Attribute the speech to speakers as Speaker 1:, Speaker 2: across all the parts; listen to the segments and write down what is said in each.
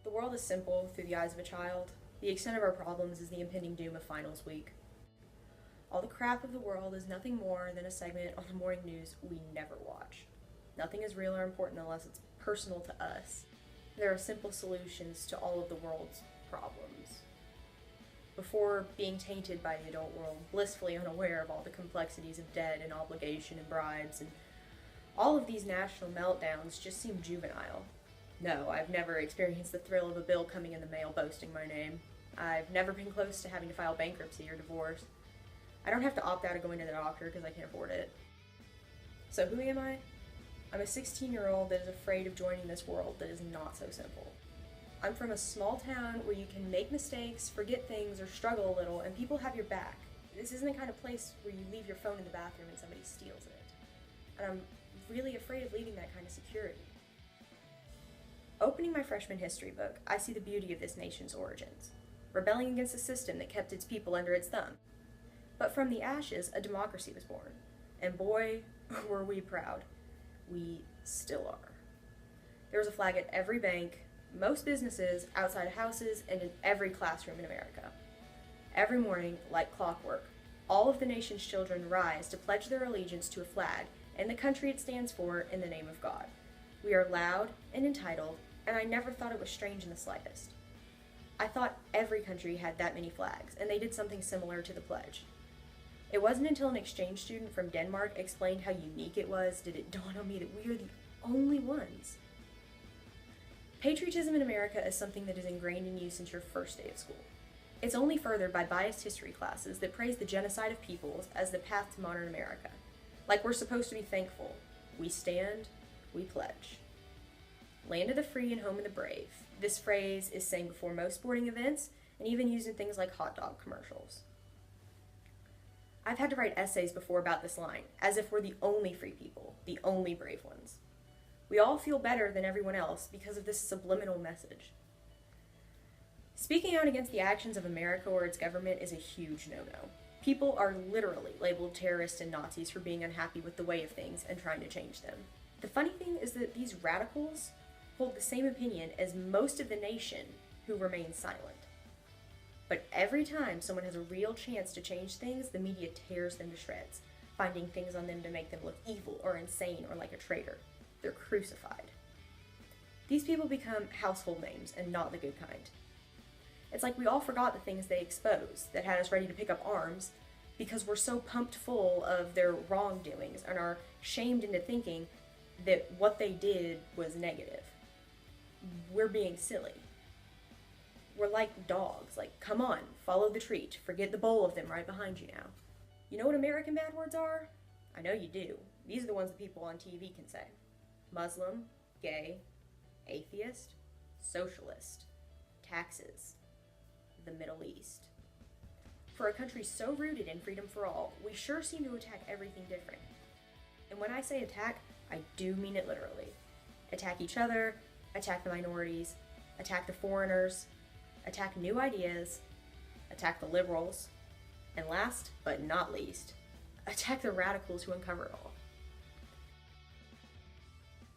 Speaker 1: The world is simple through the eyes of a child. The extent of our problems is the impending doom of finals week. All the crap of the world is nothing more than a segment on the morning news we never watch. Nothing is real or important unless it's personal to us. There are simple solutions to all of the world's problems. Before being tainted by the adult world, blissfully unaware of all the complexities of debt and obligation and bribes, and all of these national meltdowns just seem juvenile. No, I've never experienced the thrill of a bill coming in the mail boasting my name. I've never been close to having to file bankruptcy or divorce. I don't have to opt out of going to the doctor because I can't afford it. So who am I? I'm a 16-year-old that is afraid of joining this world that is not so simple. I'm from a small town where you can make mistakes, forget things, or struggle a little, and people have your back. This isn't the kind of place where you leave your phone in the bathroom and somebody steals it. And I'm really afraid of leaving that kind of security. Opening my freshman history book, I see the beauty of this nation's origins, rebelling against a system that kept its people under its thumb. But from the ashes, a democracy was born. And boy, were we proud. We still are. There was a flag at every bank, most businesses, outside houses, and in every classroom in America. Every morning, like clockwork, all of the nation's children rise to pledge their allegiance to a flag and the country it stands for in the name of God. We are loud and entitled, and I never thought it was strange in the slightest. I thought every country had that many flags, and they did something similar to the pledge. It wasn't until an exchange student from Denmark explained how unique it was did it dawn on me that we are the only ones. Patriotism in America is something that is ingrained in you since your first day of school. It's only furthered by biased history classes that praise the genocide of peoples as the path to modern America. Like we're supposed to be thankful. We stand, we pledge. Land of the free and home of the brave. This phrase is sang before most sporting events and even used in things like hot dog commercials. I've had to write essays before about this line, as if we're the only free people, the only brave ones. We all feel better than everyone else because of this subliminal message. Speaking out against the actions of America or its government is a huge no-no. People are literally labeled terrorists and Nazis for being unhappy with the way of things and trying to change them. The funny thing is that these radicals hold the same opinion as most of the nation who remain silent. But every time someone has a real chance to change things, the media tears them to shreds, finding things on them to make them look evil or insane or like a traitor. They're crucified. These people become household names and not the good kind. It's like we all forgot the things they exposed that had us ready to pick up arms because we're so pumped full of their wrongdoings and are shamed into thinking that what they did was negative. We're being silly. We're like dogs, like, come on, follow the treat, forget the bowl of them right behind you now. You know what American bad words are? I know you do. These are the ones that people on TV can say. Muslim, gay, atheist, socialist, taxes, the Middle East. For a country so rooted in freedom for all, we sure seem to attack everything different. And when I say attack, I do mean it literally. Attack each other, attack the minorities, attack the foreigners, attack new ideas, attack the liberals, and last but not least, attack the radicals who uncover it all.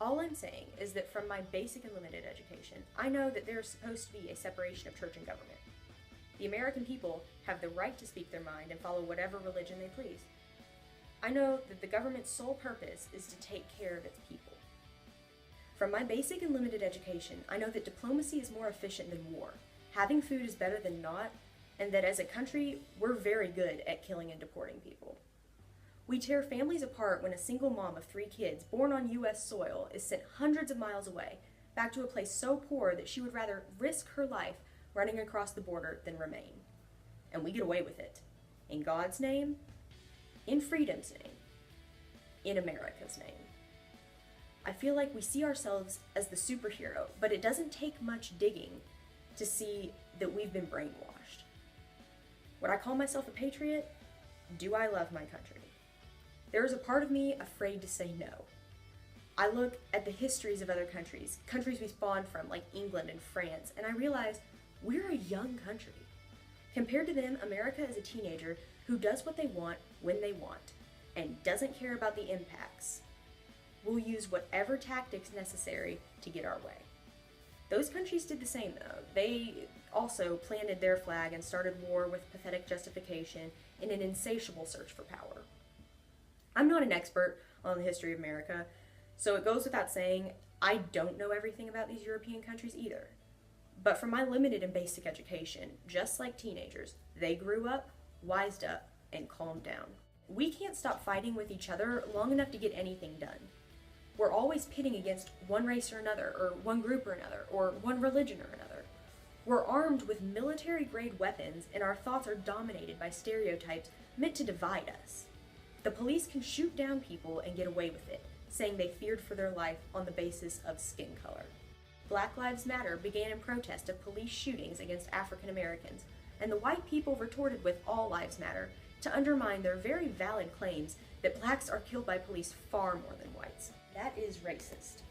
Speaker 1: All I'm saying is that from my basic and limited education, I know that there is supposed to be a separation of church and government. The American people have the right to speak their mind and follow whatever religion they please. I know that the government's sole purpose is to take care of its people. From my basic and limited education, I know that diplomacy is more efficient than war. Having food is better than not, and that as a country, we're very good at killing and deporting people. We tear families apart when a single mom of 3 kids born on U.S. soil is sent hundreds of miles away, back to a place so poor that she would rather risk her life running across the border than remain. And we get away with it. In God's name, in freedom's name, in America's name. I feel like we see ourselves as the superhero, but it doesn't take much digging to see that we've been brainwashed. Would I call myself a patriot? Do I love my country? There is a part of me afraid to say no. I look at the histories of other countries we spawned from, like England and France, and I realize we're a young country. Compared to them, America is a teenager who does what they want when they want and doesn't care about the impacts. We'll use whatever tactics necessary to get our way. Those countries did the same, though. They also planted their flag and started war with pathetic justification in an insatiable search for power. I'm not an expert on the history of America, so it goes without saying I don't know everything about these European countries either. But from my limited and basic education, just like teenagers, they grew up, wised up, and calmed down. We can't stop fighting with each other long enough to get anything done. We're always pitting against one race or another, or one group or another, or one religion or another. We're armed with military-grade weapons, and our thoughts are dominated by stereotypes meant to divide us. The police can shoot down people and get away with it, saying they feared for their life on the basis of skin color. Black Lives Matter began in protest of police shootings against African Americans, and the white people retorted with All Lives Matter to undermine their very valid claims that blacks are killed by police far more than whites. That is racist.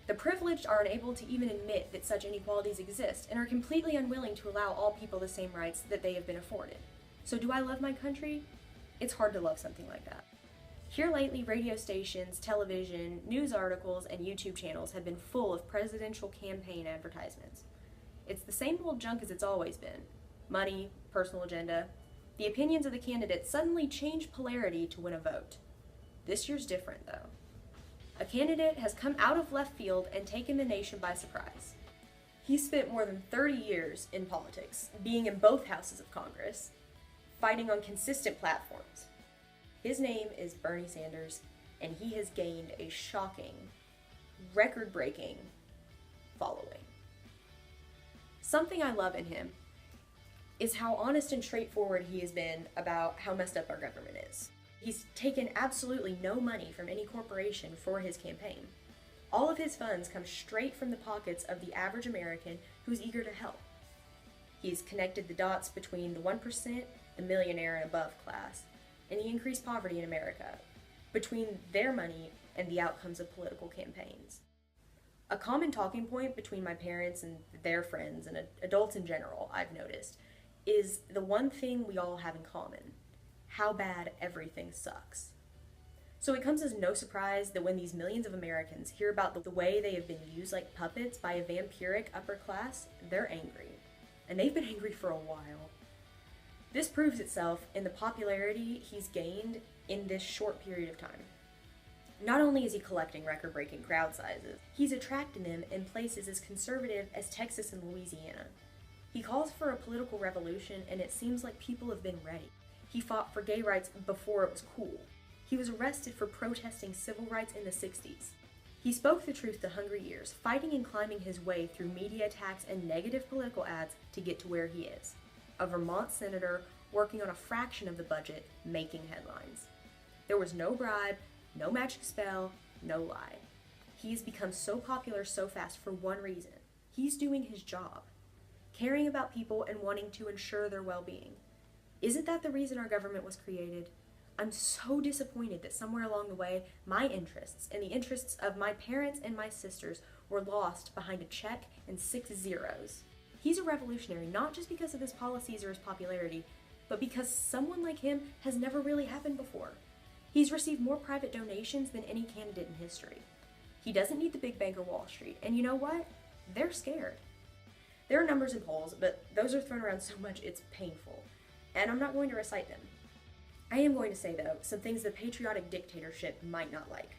Speaker 1: The privileged are unable to even admit that such inequalities exist and are completely unwilling to allow all people the same rights that they have been afforded. So do I love my country? It's hard to love something like that. Here lately, radio stations, television, news articles, and YouTube channels have been full of presidential campaign advertisements. It's the same old junk as it's always been. Money, personal agenda. The opinions of the candidates suddenly change polarity to win a vote. This year's different, though. A candidate has come out of left field and taken the nation by surprise. He spent more than 30 years in politics, being in both houses of Congress, fighting on consistent platforms. His name is Bernie Sanders, and he has gained a shocking, record-breaking following. Something I love in him is how honest and straightforward he has been about how messed up our government is. He's taken absolutely no money from any corporation for his campaign. All of his funds come straight from the pockets of the average American who's eager to help. He's connected the dots between the 1%, the millionaire and above class, and he increased poverty in America between their money and the outcomes of political campaigns. A common talking point between my parents and their friends and adults in general, I've noticed, is the one thing we all have in common: how bad everything sucks. So it comes as no surprise that when these millions of Americans hear about the way they have been used like puppets by a vampiric upper class, they're angry. And they've been angry for a while. This proves itself in the popularity he's gained in this short period of time. Not only is he collecting record-breaking crowd sizes, he's attracting them in places as conservative as Texas and Louisiana. He calls for a political revolution, and it seems like people have been ready. He fought for gay rights before it was cool. He was arrested for protesting civil rights in the 60s. He spoke the truth to hungry ears, fighting and climbing his way through media attacks and negative political ads to get to where he is. A Vermont senator working on a fraction of the budget, making headlines. There was no bribe, no magic spell, no lie. He's become so popular so fast for one reason. He's doing his job, caring about people and wanting to ensure their well-being. Isn't that the reason our government was created? I'm so disappointed that somewhere along the way, my interests and the interests of my parents and my sisters were lost behind a check and 6 zeros. He's a revolutionary not just because of his policies or his popularity, but because someone like him has never really happened before. He's received more private donations than any candidate in history. He doesn't need the big bank or Wall Street, and you know what? They're scared. There are numbers and polls, but those are thrown around so much it's painful, and I'm not going to recite them. I am going to say, though, some things the patriotic dictatorship might not like.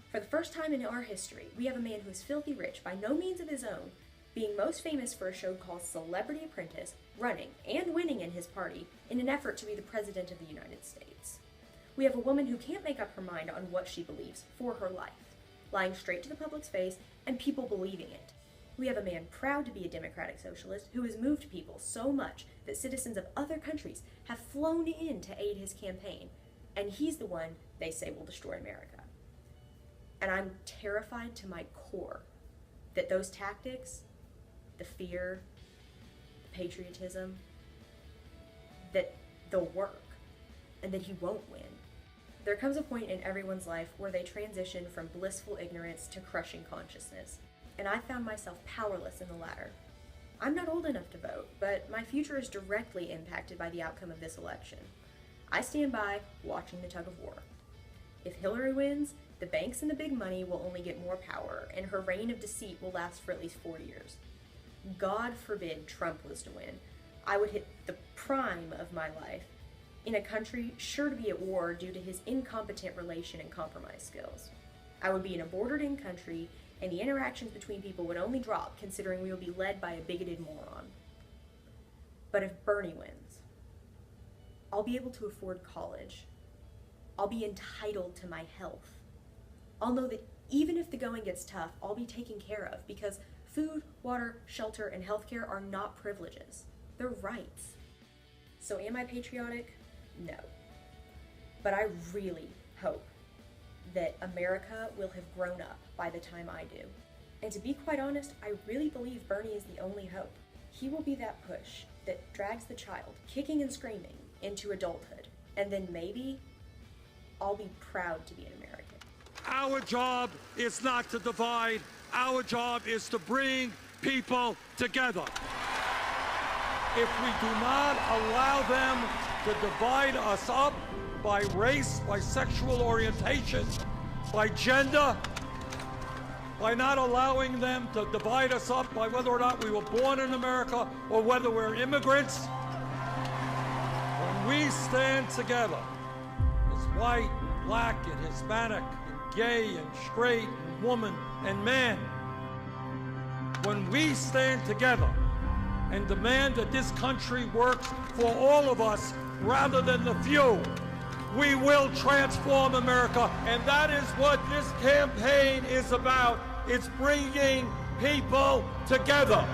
Speaker 1: For the first time in our history, we have a man who is filthy rich by no means of his own, being most famous for a show called Celebrity Apprentice, running and winning in his party in an effort to be the President of the United States. We have a woman who can't make up her mind on what she believes for her life, lying straight to the public's face and people believing it. We have a man proud to be a democratic socialist who has moved people so much that citizens of other countries have flown in to aid his campaign, and he's the one they say will destroy America. And I'm terrified to my core that those tactics, the fear, the patriotism, that they'll work, and that he won't win. There comes a point in everyone's life where they transition from blissful ignorance to crushing consciousness, and I found myself powerless in the latter. I'm not old enough to vote, but my future is directly impacted by the outcome of this election. I stand by watching the tug of war. If Hillary wins, The banks and the big money will only get more power, and her reign of deceit will last for at least 4 years. God forbid Trump was to win. I would hit the prime of my life in a country sure to be at war due to his incompetent relation and compromise skills. I would be in a bordered-in country, and the interactions between people would only drop considering we would be led by a bigoted moron. But if Bernie wins, I'll be able to afford college. I'll be entitled to my health. I'll know that even if the going gets tough, I'll be taken care of because food, water, shelter, and healthcare are not privileges. They're rights. So am I patriotic? No. But I really hope that America will have grown up by the time I do. And to be quite honest, I really believe Bernie is the only hope. He will be that push that drags the child, kicking and screaming, into adulthood. And then maybe I'll be proud to be an American.
Speaker 2: Our job is not to divide. Our job is to bring people together. If we do not allow them to divide us up by race, by sexual orientation, by gender, by not allowing them to divide us up by whether or not we were born in America or whether we're immigrants, when we stand together as white, black, and Hispanic, and gay, and straight, and woman, and man, when we stand together and demand that this country works for all of us rather than the few, we will transform America. And that is what this campaign is about. It's bringing people together.